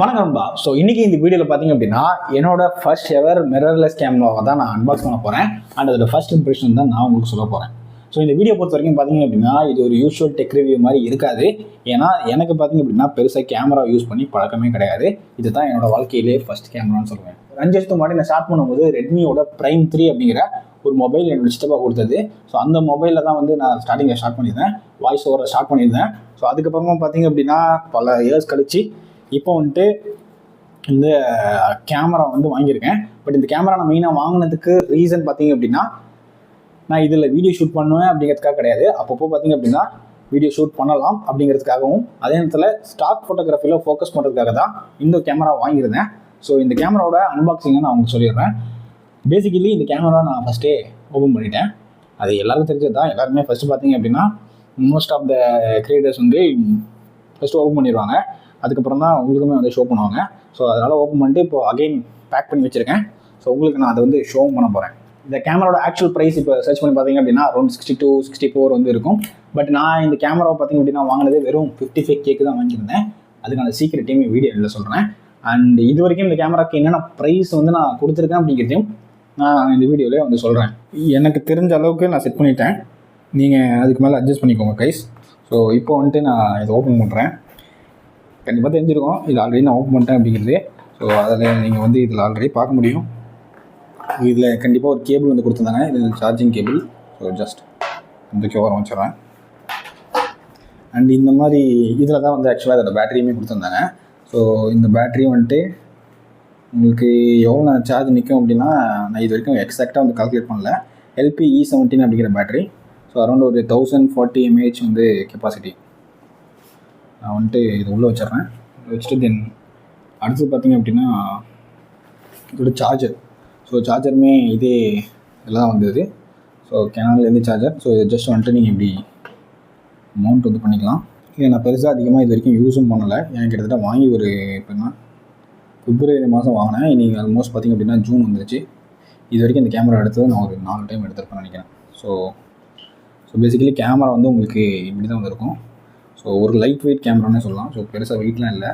வணக்கம் நண்பா. ஸோ இன்னைக்கு இந்த வீடியோவில் பார்த்தீங்க அப்படின்னா என்னோட ஃபர்ஸ்ட் எவர் மிரர்லெஸ் கேமராவை தான் நான் அன்பாக்ஸ் பண்ண போகிறேன். அண்ட் அதோட ஃபர்ஸ்ட் இம்ப்ரெஷன் தான் நான் உங்களுக்கு சொல்ல போகிறேன். ஸோ இந்த வீடியோ பொறுத்த வரைக்கும் பார்த்தீங்க அப்படின்னா இது ஒரு யூஸ்வல் டெக் ரிவ்யூ மாதிரி இருக்காது. ஏன்னா எனக்கு பார்த்தீங்க அப்படின்னா பெருசாக கேமரா யூஸ் பண்ணி பழக்கமே கிடையாது. இதுதான் என்னோட வாழ்க்கையிலே ஃபர்ஸ்ட் கேமரான்னு சொல்லுவேன். 5 வருஷத்துக்கு முன்னாடி நான் ஸ்டார்ட் பண்ணும்போது ரெட்மியோட Prime 3 அப்படிங்கிற ஒரு மொபைல் என்னோட சித்தப்பா கொடுத்தது. ஸோ அந்த மொபைலில் தான் வந்து நான் ஸ்டார்ட் பண்ணியிருந்தேன், வாய்ஸ் ஓவரை ஸ்டார்ட் பண்ணியிருந்தேன். ஸோ அதுக்கப்புறமா பார்த்தீங்க அப்படின்னா பல இயர்ஸ் கழிச்சு இப்போ வந்துட்டு இந்த கேமரா வந்து வாங்கியிருக்கேன். பட் இந்த கேமரா நான் மெயினாக வாங்கினதுக்கு ரீசன் பார்த்தீங்க அப்படின்னா நான் இதில் வீடியோ ஷூட் பண்ணுவேன் அப்படிங்கிறதுக்காக கிடையாது. அப்பப்போ பார்த்தீங்க அப்படின்னா வீடியோ ஷூட் பண்ணலாம் அப்படிங்கிறதுக்காகவும் அதே நேரத்தில் ஸ்டாக் ஃபோட்டோகிராஃபியில் ஃபோக்கஸ் பண்ணுறதுக்காக தான் இந்த கேமரா வாங்கியிருந்தேன். ஸோ இந்த கேமராவோட அன்பாக்சிங்கை நான் உங்களுக்கு சொல்லிடுறேன். பேசிக்கலி இந்த கேமரா நான் ஃபஸ்ட்டே ஓப்பன் பண்ணிட்டேன். அது எல்லாருக்கும் தெரிஞ்சது தான். எல்லாருமே ஃபஸ்ட்டு பார்த்தீங்க அப்படின்னா மோஸ்ட் ஆஃப் த கிரியேட்டர்ஸ் வந்து ஃபஸ்ட்டு ஓப்பன் பண்ணிடுவாங்க. அதுக்கப்புறம் தான் உங்களுக்குமே வந்து ஷோ பண்ணுவாங்க. ஸோ அதனால் ஓப்பன் பண்ணிட்டு இப்போ அகைன் பேக் பண்ணி வச்சுருக்கேன். ஸோ உங்களுக்கு நான் அதை வந்து ஷோவும் பண்ண போகிறேன். இந்த கேமராவோட ஆக்சுவல் ப்ரைஸ் இப்போ சர்ச் பண்ணி பார்த்தீங்க அப்படின்னா அரௌண்ட் 62-64 வந்து இருக்கும். பட் நான் இந்த கேமராவை பார்த்தீங்க அப்படின்னா வாங்கினது வெறும் 55K தான் வாங்கியிருந்தேன். அதுக்கான சீக்கிரட்டையும் வீடியோவில் சொல்கிறேன். அண்ட் இது வரைக்கும் இந்த கேமராக்கு என்னென்ன ப்ரைஸ் வந்து நான் கொடுத்துருக்கேன் அப்படிங்கிறதையும் நான் இந்த வீடியோவிலே வந்து சொல்கிறேன். எனக்கு தெரிஞ்ச அளவுக்கு நான் செட் பண்ணிட்டேன். நீங்கள் அதுக்கு மேலே அட்ஜஸ்ட் பண்ணிக்கோங்க கைஸ். ஸோ இப்போ வந்துட்டு நான் இதை ஓப்பன் பண்ணுறேன். கண்டிப்பாக தெரிஞ்சிருக்கும் இது ஆல்ரெடி நான் ஓப்பன் பண்ணிட்டேன் அப்படிங்கிறது. ஸோ அதில் நீங்கள் வந்து இதில் ஆல்ரெடி பார்க்க முடியும். இதில் கண்டிப்பாக ஒரு கேபிள் வந்து கொடுத்துருந்தாங்க. இது சார்ஜிங் கேபிள். ஸோ ஜஸ்ட் இந்த ஓரம் வச்சிடறேன். அண்ட் இந்த மாதிரி இதில் தான் வந்து ஆக்சுவலாக அதோட பேட்டரியுமே கொடுத்துருந்தாங்க. ஸோ இந்த பேட்டரி வந்துட்டு உங்களுக்கு எவ்வளோ நான் சார்ஜ் நிற்கும் அப்படின்னா நான் இது வரைக்கும் எக்ஸாக்டாக வந்து கால்குலேட் பண்ணல. LPE17 அப்படிங்கிற பேட்டரி. ஸோ அரௌண்ட் ஒரு 1040 mAh வந்து கெப்பாசிட்டி. நான் வந்துட்டு இது உள்ளே வச்சிட்றேன். வச்சுட்டு தென் அடுத்து பார்த்திங்க அப்படின்னா இதோட சார்ஜர். ஸோ சார்ஜருமே இதே எல்லாம் வந்தது. ஸோ கேனான்லேருந்து சார்ஜர். ஸோ இது ஜஸ்ட் வந்துட்டு நீங்கள் இப்படி மவுண்ட் வந்து பண்ணிக்கலாம். இதை நான் பெருசாக அதிகமாக இது வரைக்கும் யூஸும் பண்ணலை. எனக்கு கிட்டத்தட்ட வாங்கி ஒரு எப்படின்னா பிப்ரவரி மாதம் வாங்கினேன். இன்றைக்கி ஆல்மோஸ்ட் பார்த்திங்க அப்படின்னா ஜூன் வந்துருச்சு. இது வரைக்கும் இந்த கேமரா எடுத்தது நான் ஒரு 4 டைம் எடுத்துருப்பேன்னு நினைக்கிறேன். ஸோ பேசிக்கலி கேமரா வந்து உங்களுக்கு இப்படி தான் வந்திருக்கும். ஸோ ஒரு லைட் வெயிட் கேமரானே சொல்லலாம். ஸோ பெருசாக வெயிட்லாம் இல்லை.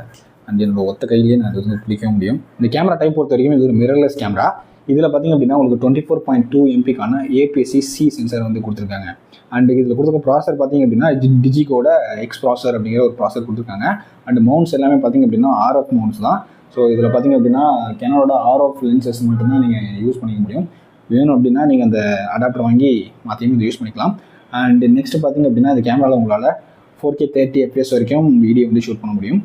அண்ட் என்னோட ஒத்த கையிலேயே நான் அது வந்து பிடிக்க முடியும். இந்த கேமரா டைப் பொறுத்த வரைக்கும் இது ஒரு மிரர்லெஸ் கேமரா. இதில் பார்த்திங்க அப்படின்னா உங்களுக்கு 24.2 MP APS-C சென்சார் வந்து கொடுத்துருக்காங்க. அண்ட் இதில் கொடுத்துருக்க ப்ராசர் பார்த்திங்க அப்படின்னா டிஜிகோட எக்ஸ் ப்ராசர் அப்படிங்கிற ஒரு ப்ராசர் கொடுத்துருக்காங்க. அண்ட் மவுண்ட்ஸ் எல்லாமே பார்த்திங்க அப்படின்னா RF மவுண்ட்ஸ் தான். ஸோ இதில் பார்த்திங்க அப்படின்னா கேனோட RF லென்சஸ் மட்டும்தான் நீங்கள் யூஸ் பண்ணிக்க முடியும். வேணும் அப்படின்னா நீங்கள் அந்த அடாப்டர் வாங்கி மாற்றியும் வந்து யூஸ் பண்ணிக்கலாம். அண்ட் நெக்ஸ்ட்டு பார்த்திங்க அப்படின்னா இந்த கேமராவில் உங்களால் 4K 30 FPS வரைக்கும் வீடியோ வந்து ஷூட் பண்ண முடியும்.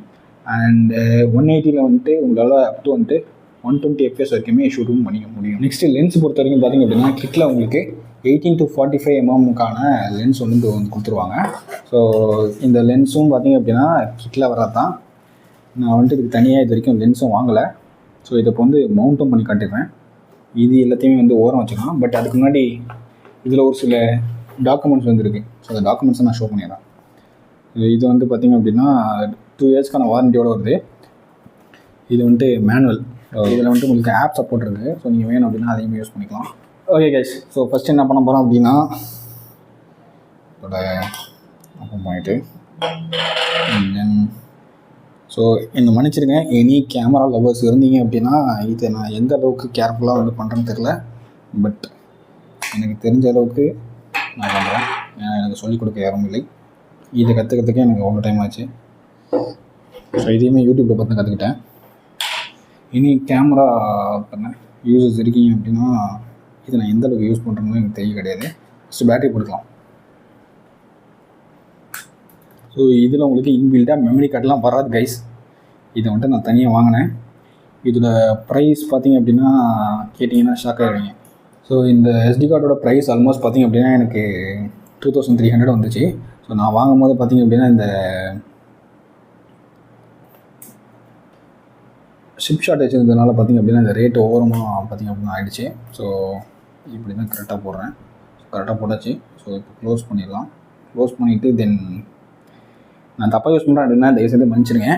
அண்ட் 180 வந்துட்டு உங்களால் அப் டு வந்துட்டு 120 FPS வரைக்குமே ஷூட்டும் பண்ணிக்க முடியும். நெக்ஸ்ட்டு லென்ஸ் பொறுத்த வரைக்கும் பார்த்திங்க அப்படின்னா கிட்டில் உங்களுக்கு 18-45 mm லென்ஸ் வந்து கொடுத்துருவாங்க. ஸோ இந்த லென்ஸும் பார்த்திங்க அப்படின்னா கிட்டில் வர்றது தான். நான் வந்துட்டு இதுக்கு தனியாக இது வரைக்கும் லென்ஸும் வாங்கலை. ஸோ இதை இப்போ வந்து மவுண்ட்டும் பண்ணி காட்டிடுவேன். இது எல்லாத்தையுமே வந்து ஓரம் வச்சுக்கலாம். பட் அதுக்கு முன்னாடி இதில் ஒரு சில டாக்குமெண்ட்ஸ் வந்துருக்கு. ஸோ அந்த டாக்குமெண்ட்ஸை நான் ஷோ பண்ணிடுறேன். இது வந்து பார்த்திங்க அப்படின்னா 2 இயர்ஸ்க்கான வாரண்டியோடு வருது. இது வந்துட்டு மேனுவல். இதில் வந்துட்டு உங்களுக்கு ஆப் சப்போர்ட் இருக்குது. ஸோ நீங்கள் வேணும் அப்படின்னா அதையும் யூஸ் பண்ணிக்கலாம். Okay guys. ஸோ ஃபஸ்ட்டு என்ன பண்ண போகிறோம் அப்படின்னா இதோட ஓப்பன் பண்ணிவிட்டு தென் ஸோ என்னை மன்னிச்சிருங்க. எனி கேமரா லவர்ஸ் இருந்தீங்க அப்படின்னா இதை நான் எந்த அளவுக்கு கேர்ஃபுல்லாக வந்து பண்ணுறேன்னு தெரில. பட் எனக்கு தெரிஞ்ச அளவுக்கு நான் பண்ணுறேன். ஏன்னா எனக்கு சொல்லிக் கொடுக்க யாரும் இல்லை. இதை கற்றுக்கிறதுக்கே எனக்கு அவ்வளோ டைம் ஆச்சு. ஸோ இதையுமே யூடியூப்பில் பார்த்து கற்றுக்கிட்டேன். இனி கேமரா பண்ண யூசர்ஸ் இருக்கீங்க அப்படின்னா இதை நான் எந்த அளவுக்கு யூஸ் பண்ணுறேன்னு எனக்கு தெரிய கிடையாது. ஃபஸ்ட்டு பேட்டரி போட்டுக்கலாம். ஸோ இதில் உங்களுக்கு இன்பில்டாக மெமரி கார்டெலாம் வராது கைஸ். இதை வந்துட்டு நான் தனியாக வாங்கினேன். இதோட ப்ரைஸ் பார்த்திங்க அப்படின்னா கேட்டிங்கன்னா ஷாக் ஆகிடுவீங்க. ஸோ இந்த SD கார்டோட ப்ரைஸ் ஆல்மோஸ்ட் பார்த்திங்க அப்படின்னா எனக்கு 2300 வந்துச்சு. ஸோ நான் வாங்கும்போது பார்த்திங்க அப்படின்னா இந்த ஷிப் ஷார்ட்டேஜ் இருந்ததுனால பார்த்திங்க அப்படின்னா இந்த ரேட்டு ஓவரமாக பார்த்திங்க அப்படின்னா ஆகிடுச்சு. ஸோ இப்படி தான் கரெக்டாக போடுறேன். கரெக்டாக போட்டாச்சு. ஸோ இப்போ க்ளோஸ் பண்ணிடலாம். க்ளோஸ் பண்ணிவிட்டு தென் நான் தப்பாக யூஸ் பண்ணுறேன் அப்படின்னா தயவுசெய்து மன்னிச்சிருங்க.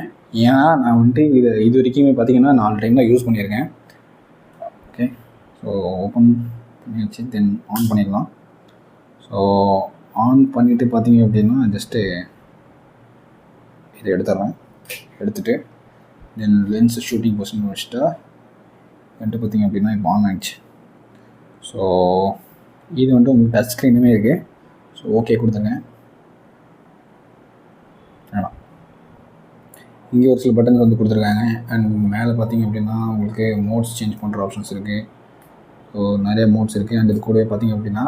ஏன்னா நான் வந்துட்டு இது வரைக்குமே பார்த்திங்கன்னா 4 டைம் தான் யூஸ் பண்ணியிருக்கேன். ஓகே. ஸோ ஓப்பன் பண்ணியாச்சு. தென் ஆன் பண்ணிடலாம். ஸோ ஆன் பண்ணிவிட்டு பார்த்திங்க அப்படின்னா ஜஸ்ட்டு இதை எடுத்துடுறேன். எடுத்துகிட்டு தென் லென்ஸ் ஷூட்டிங் பொசிஷன் வச்சுட்டா வந்துட்டு பார்த்திங்க அப்படின்னா இப்போ ஆன் ஆகிடுச்சு. ஸோ இது வந்துட்டு உங்களுக்கு டச் ஸ்க்ரீனுமே இருக்குது. ஸோ ஓகே கொடுத்துருங்க. வேணாம், இங்கே ஒரு சில பட்டன்ஸ் வந்து கொடுத்துருக்காங்க. அண்ட் மேலே பார்த்திங்க அப்படின்னா உங்களுக்கு மோட்ஸ் சேஞ்ச் பண்ணுற ஆப்ஷன்ஸ் இருக்குது. ஸோ நிறைய மோட்ஸ் இருக்குது. அண்ட் இது கூடவே பார்த்திங்க அப்படின்னா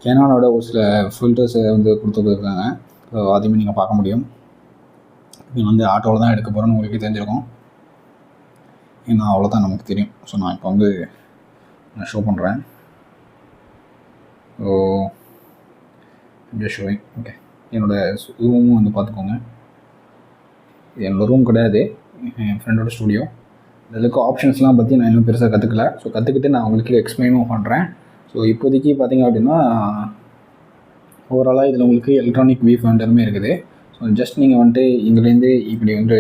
கேனானோட ஒரு சில ஃபில்டர்ஸை வந்து கொடுத்துருக்காங்க. ஸோ அதையுமே நீங்கள் பார்க்க முடியும். இது வந்து ஆட்டோவில் தான் எடுக்க போகிறோன்னு உங்களுக்கு தெரிஞ்சிருக்கும். ஏன்னா அவ்வளோதான் நமக்கு தெரியும். ஸோ நான் இப்போ வந்து நான் ஷோ பண்ணுறேன். So showing. ஓகே, என்னோடய ரூமும் வந்து பார்த்துக்கோங்க. இது என்னோடய ரூம் கிடையாது, என் ஃப்ரெண்டோட ஸ்டூடியோ. இதில் இருக்க ஆப்ஷன்ஸ்லாம் பற்றி நான் இன்னும் பெருசாக கற்றுக்கல. ஸோ கற்றுக்கிட்டு நான் உங்களுக்கு எக்ஸ்பிளைனும் பண்ணுறேன். ஸோ இப்போதைக்கு பார்த்திங்க அப்படின்னா ஓவராலாக இதில் உங்களுக்கு எலக்ட்ரானிக் வியூ ஃபைண்டருமே இருக்குது. ஸோ ஜஸ்ட் நீங்கள் வந்துட்டு இங்கேருந்து இப்படி வந்து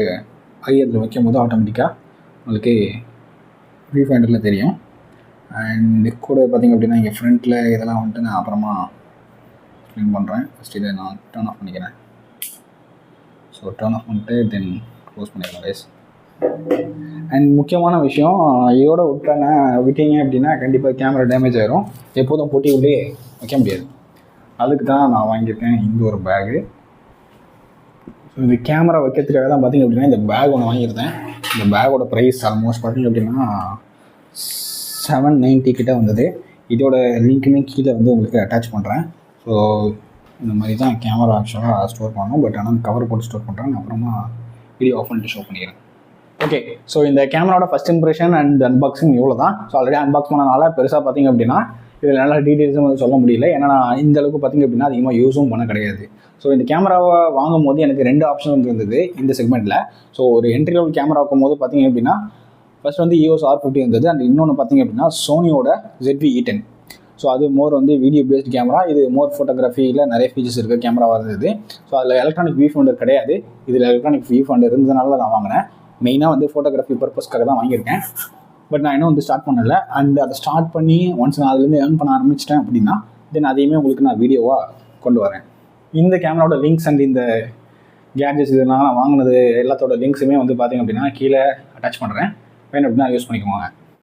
ஐயத்தில் வைக்கும் போது ஆட்டோமேட்டிக்காக உங்களுக்கு வியூ ஃபைண்டரில் தெரியும். அண்ட் கூட பார்த்திங்க அப்படின்னா இங்கே ஃப்ரண்ட்டில் இதெல்லாம் வந்துட்டு நான் அப்புறமா எக்ஸ்பிளைன் பண்ணுறேன். ஃபஸ்ட் இதை நான் டர்ன் ஆஃப் பண்ணிக்கிறேன். ஸோ டர்ன் ஆஃப் பண்ணிட்டு தென் க்ளோஸ் பண்ணிக்கலாம் கைஸ். அண்ட் முக்கியமான விஷயம், இதோட விட்டீங்க அப்படின்னா கண்டிப்பாக கேமரா டேமேஜ் ஆகிரும். எப்போதும் போட்டி உள்ளே வைக்க முடியாது. அதுக்கு தான் நான் வாங்கியிருக்கேன் இந்த ஒரு பேகு. ஸோ இந்த கேமரா வைக்கிறதுக்காக தான் பார்த்திங்க அப்படின்னா இந்த பேக் ஒன்று வாங்கியிருந்தேன். இந்த பேக்கோட ப்ரைஸ் ஆல்மோஸ்ட் பார்த்திங்க அப்படின்னா 790 கிட்டே வந்தது. இதோட லிங்க்குமே கீழே வந்து உங்களுக்கு அட்டாச் பண்ணுறேன். ஸோ இந்த மாதிரி தான் கேமரா ஆக்சுவலாக ஸ்டோர் பண்ணணும். பட் ஆனால் கவர் போட்டு ஸ்டோர் பண்ணுறேன். நான் அப்புறமா வீடியோ ஆஃப் பண்ணிட்டு ஷோ பண்ணிக்கிறேன். ஓகே, ஸோ இந்த கேமராவோட ஃபஸ்ட் இம்ப்ரெஷன் அண்ட் அன்பாக்சிங் இவ்வளோ தான். ஸோ ஆல்ரெடி அன்பாக்ஸ் பண்ணனால பெருசாக பார்த்திங்க அப்படின்னா இதில் நல்லா டீட்டெயில்ஸும் வந்து சொல்ல முடியல. ஏன்னா நான் இந்த அளவுக்கு பார்த்திங்க அப்படின்னா அதிகமாக யூஸும் பண்ண கிடையாது. ஸோ இந்த கேமராவை வாங்கும் போது எனக்கு 2 ஆப்ஷன் வந்து இருந்தது இந்த செக்மெண்ட்டில். ஸோ ஒரு என்ட்ரி லெவல் கேமரா வைக்கும் போது பார்த்திங்க அப்படின்னா ஃபஸ்ட் வந்து EOS R50 இருந்தது. அண்ட் இன்னொன்று பார்த்திங்க அப்படின்னா சோனியோட ZV-E10. ஸோ அது மோர் வந்து வீடியோ பேஸ்ட் கேமரா. இது மோர் ஃபோட்டோகிராஃபியில் நிறைய ஃபீச்சர்ஸ் இருக்க கேமராவாக இருந்தது. ஸோ அதில் எலக்ட்ரானிக் வியூ ஃபைண்டர் கிடையாது. இதில் எலக்ட்ரானிக் வியூ ஃபைண்டர் இருந்ததுனால நான் வாங்கினேன். மெயினாக வந்து ஃபோட்டோகிராஃபி பர்பஸ்க்காக தான் வாங்கியிருக்கேன். பட் நான் இன்னும் வந்து ஸ்டார்ட் பண்ணலை. அண்ட் அதை ஸ்டார்ட் பண்ணி ஒன்ஸ் நான் அதுலேருந்து ஏர்ன் பண்ண ஆரம்பிச்சிட்டேன் அப்படின்னா தென் அதையுமே உங்களுக்கு நான் வீடியோவாக கொண்டு வரேன். இந்த கேமராவோட லிங்க்ஸ் அண்ட் இந்த கேட்ஜெட்ஸ் இதெல்லாம் நான் வாங்கினது எல்லாத்தோட லிங்க்ஸுமே வந்து பார்த்திங்க அப்படின்னா கீழே அட்டாச் பண்ணுறேன். வேணும் அப்படின்னா யூஸ் பண்ணிக்குவாங்க.